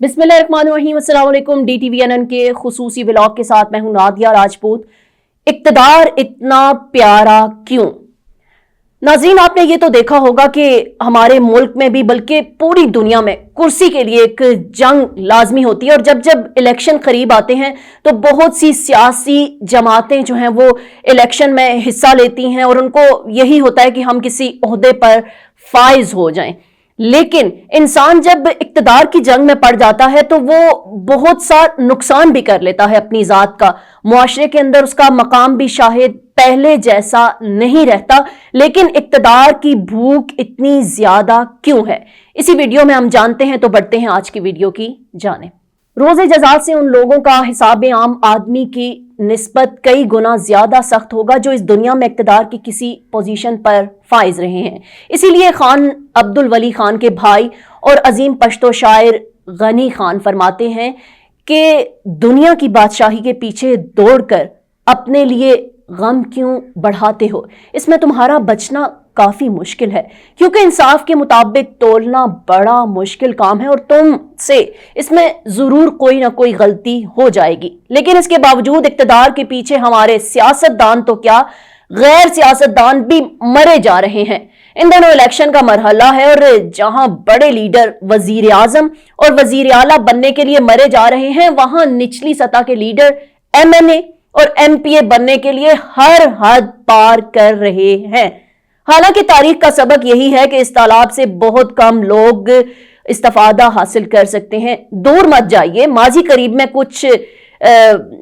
बिस्मिल्लाहिर्रहमानिर्रहीम। अस्सलाम वालेकुम। DTVNN के खुसूसी व्लॉग के साथ मैं हूं नादिया राजपूत। इक्तदार इतना प्यारा क्यों? नाज़रीन, आपने ये तो देखा होगा कि हमारे मुल्क में भी बल्कि पूरी दुनिया में कुर्सी के लिए एक जंग लाजमी होती है, और जब जब इलेक्शन करीब आते हैं तो बहुत सी सियासी जमातें जो हैं वो इलेक्शन में हिस्सा लेती हैं और उनको यही होता है कि हम किसी ओहदे पर फाइज हो जाएं। लेकिन इंसान जब इक्तदार की जंग में पड़ जाता है तो वो बहुत सा नुकसान भी कर लेता है अपनी जात का। मुआशरे के अंदर उसका मकाम भी शायद पहले जैसा नहीं रहता। लेकिन इक्तदार की भूख इतनी ज्यादा क्यों है, इसी वीडियो में हम जानते हैं। तो बढ़ते हैं आज की वीडियो की जाने। रोज़े जज़ा से उन लोगों का हिसाब आम आदमी की निस्बत कई गुना ज्यादा सख्त होगा जो इस दुनिया में इक्तदार की किसी पोजीशन पर फाइज रहे हैं। इसीलिए खान अब्दुल वली खान के भाई और अजीम पश्तो शायर गनी खान फरमाते हैं कि दुनिया की बादशाही के पीछे दौड़कर अपने लिए गम क्यों बढ़ाते हो, इसमें तुम्हारा बचना काफी मुश्किल है, क्योंकि इंसाफ के मुताबिक तोलना बड़ा मुश्किल काम है और तुमसे इसमें जरूर कोई ना कोई गलती हो जाएगी। लेकिन इसके बावजूद इक्तदार के पीछे हमारे सियासतदान तो क्या, गैर सियासतदान भी मरे जा रहे हैं। इन दोनों इलेक्शन का मरहला है और जहां बड़े लीडर वजीर आजम और वजीर आला बनने के लिए मरे जा रहे हैं, वहां निचली सतह के लीडर MNA और MPA बनने के लिए हर हद पार कर रहे हैं। हालांकि तारीख का सबक यही है कि इस तालाब से बहुत कम लोग इस्तिफादा हासिल कर सकते हैं। दूर मत जाइए, माजी करीब में कुछ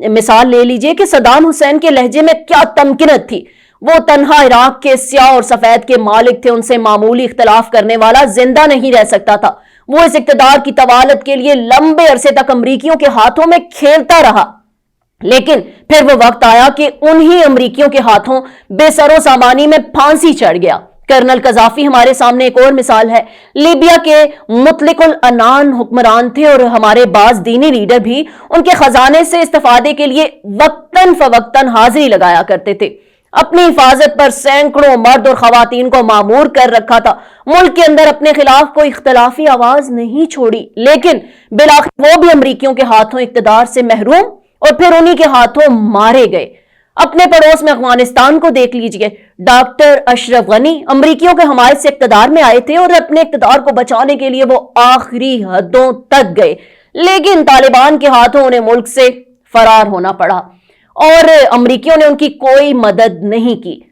मिसाल ले लीजिए कि सद्दाम हुसैन के लहजे में क्या तमकीनत थी। वो तन्हा इराक के स्याह और सफेद के मालिक थे, उनसे मामूली इख्तलाफ करने वाला जिंदा नहीं रह सकता था। वो इस इख्तदार की तवालत के लिए लंबे अरसे तक अमरीकियों के हाथों में खेलता रहा, लेकिन फिर वो वक्त आया कि उन्हीं अमरीकियों के हाथों बेसरो सामानी में फांसी चढ़ गया। कर्नल कजाफी हमारे सामने एक और मिसाल है। लीबिया के मुतलिकुल अनान हुक्मरान थे और हमारे बाज दीनी लीडर भी उनके खजाने से इस्तिफादे के लिए वक्तन फवक्तन हाजिरी लगाया करते थे। अपनी हिफाजत पर सैकड़ों मर्द और खवातीन को मामूर कर रखा था। मुल्क के अंदर अपने खिलाफ कोई इख्तलाफी आवाज नहीं छोड़ी, लेकिन बिलाखिर वो भी अमरीकियों के हाथों इख्तदार से महरूम और फिर उन्हीं के हाथों मारे गए। अपने पड़ोस में अफगानिस्तान को देख लीजिए। डॉक्टर अशरफ गनी अमरीकियों के हमायत से इख्तदार में आए थे और अपने इख्तदार को बचाने के लिए वो आखिरी हदों तक गए, लेकिन तालिबान के हाथों उन्हें मुल्क से फरार होना पड़ा और अमरीकियों ने उनकी कोई मदद नहीं की।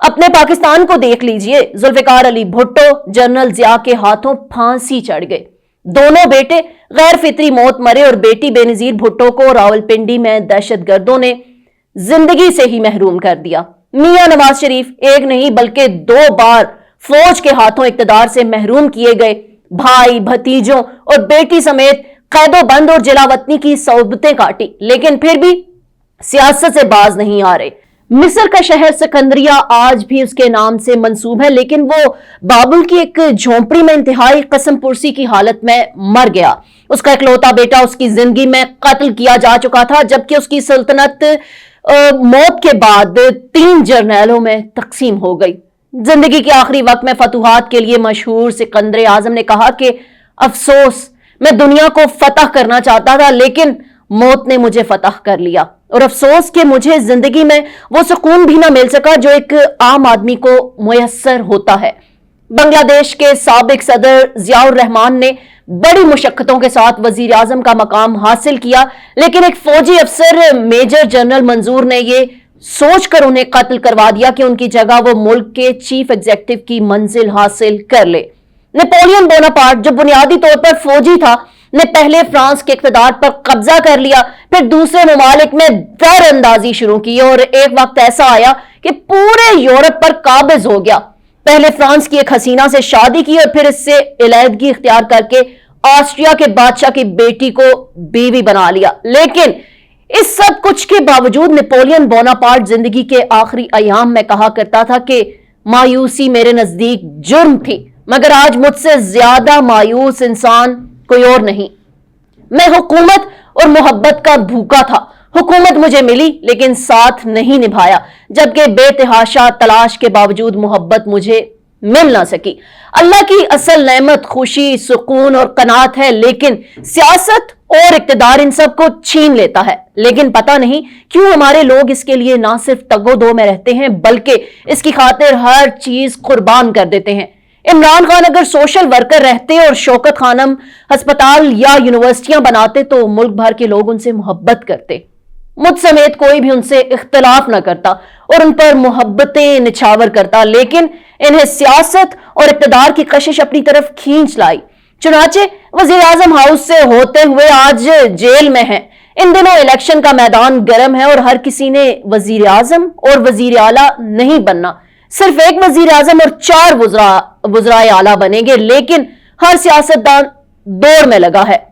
अपने पाकिस्तान को देख लीजिए। जुल्फिकार अली भुट्टो जनरल जिया के हाथों फांसी चढ़ गए। दोनों बेटे गैर फितरी मौत मरे और बेटी बेनजीर भुट्टो को रावलपिंडी में दहशतगर्दों ने जिंदगी से ही महरूम कर दिया। मियां नवाज शरीफ एक नहीं बल्कि 2 बार फौज के हाथों इक्तदार से महरूम किए गए। भाई, भतीजों और बेटी समेत कैदोबंद और जलावतनी की सोबतें काटी, लेकिन फिर भी सियासत से बाज नहीं आ रहे। मिस्र का शहर सिकंदरिया आज भी उसके नाम से मंसूब है, लेकिन वो बाबुल की एक झोंपड़ी में इंतहाई कसम पुरसी की हालत में मर गया। उसका इकलौता बेटा उसकी जिंदगी में कत्ल किया जा चुका था, जबकि उसकी सल्तनत मौत के बाद 3 जर्नैलों में तकसीम हो गई। जिंदगी के आखिरी वक्त में फतूहात के लिए मशहूर सिकंदर आजम ने कहा कि अफसोस, मैं दुनिया को फतह करना चाहता था लेकिन मौत ने मुझे फतह कर लिया, और अफसोस कि मुझे जिंदगी में वो सुकून भी ना मिल सका जो एक आम आदमी को मुयस्सर होता है। बांग्लादेश के साबिक सदर जियाउर रहमान ने बड़ी मुशक्कतों के साथ वजीर आजम का मकाम हासिल किया, लेकिन एक फौजी अफसर मेजर जनरल मंजूर ने ये सोचकर उन्हें कत्ल करवा दिया कि उनकी जगह वो मुल्क के चीफ एग्जीक्यूटिव की मंजिल हासिल कर ले। नेपोलियन बोनापार्ट जो बुनियादी तौर पर फौजी था ने पहले फ्रांस के इक़्तिदार पर कब्जा कर लिया, फिर दूसरे ममालिक में दर अंदाजी शुरू की और एक वक्त ऐसा आया कि पूरे यूरोप पर काबिज हो गया। पहले फ्रांस की एक हसीना से शादी की और फिर इससे इलायदगी इख्तियार करके ऑस्ट्रिया के बादशाह की बेटी को बीवी बना लिया। लेकिन इस सब कुछ के बावजूद नेपोलियन बोनापार्ट जिंदगी के आखिरी अयाम में कहा करता था कि मायूसी मेरे नजदीक जुर्म थी, मगर आज मुझसे ज्यादा मायूस इंसान कोई और नहीं। मैं हुकूमत और मोहब्बत का भूखा था। हुकूमत मुझे मिली लेकिन साथ नहीं निभाया, जबकि बेतहाशा तलाश के बावजूद मोहब्बत मुझे मिल ना सकी। अल्लाह की असल नेमत खुशी, सुकून और कनात है, लेकिन सियासत और इक्तिदार इन सब को छीन लेता है। लेकिन पता नहीं क्यों हमारे लोग इसके लिए ना सिर्फ तगो-दो में रहते हैं, बल्कि इसकी खातिर हर चीज कुर्बान कर देते हैं। इमरान खान अगर सोशल वर्कर रहते और शौकत खानम अस्पताल या यूनिवर्सिटियां बनाते तो मुल्क भर के लोग उनसे मोहब्बत करते। मुझ समेत कोई भी उनसे इख्तलाफ न करता और उन पर मोहब्बतें निछावर करता, लेकिन इन्हें सियासत और इक्तदार की कशिश अपनी तरफ खींच लाई। चुनाचे वजीर आजम हाउस से होते हुए आज जेल में हैं। इन दिनों इलेक्शन का मैदान गर्म है और हर किसी ने वजीर आजम और वजीर आला नहीं बनना। सिर्फ एक वजीर आजम और 4 वज़राए आला बनेंगे, लेकिन हर सियासतदान दौड़ में लगा है,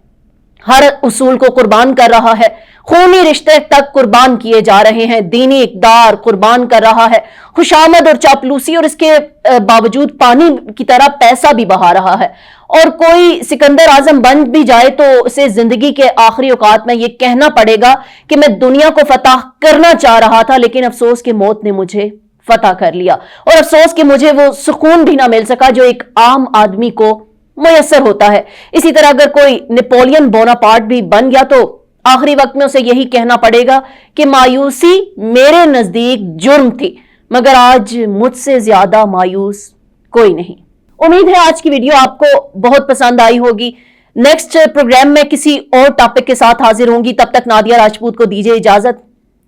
हर उसूल को कुर्बान कर रहा है। खूनी रिश्ते तक कुर्बान किए जा रहे हैं, दीनी इक़दार कुर्बान कर रहा है, खुशामद और चापलूसी, और इसके बावजूद पानी की तरह पैसा भी बहा रहा है। और कोई सिकंदर आजम बन भी जाए तो उसे जिंदगी के आखिरी औकात में यह कहना पड़ेगा कि मैं दुनिया को फतह करना चाह रहा था, लेकिन अफसोस कि मौत ने मुझे फतह कर लिया, और अफसोस कि मुझे वो सुकून भी ना मिल सका जो एक आम आदमी को मुयस्सर होता है। इसी तरह अगर कोई नेपोलियन बोनापार्ट भी बन गया तो आखिरी वक्त में उसे यही कहना पड़ेगा कि मायूसी मेरे नजदीक जुर्म थी, मगर आज मुझसे ज्यादा मायूस कोई नहीं। उम्मीद है आज की वीडियो आपको बहुत पसंद आई होगी। नेक्स्ट प्रोग्राम में किसी और टॉपिक के साथ हाजिर होंगी। तब तक नादिया राजपूत को दीजिए इजाजत।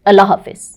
अल्लाह हाफिज।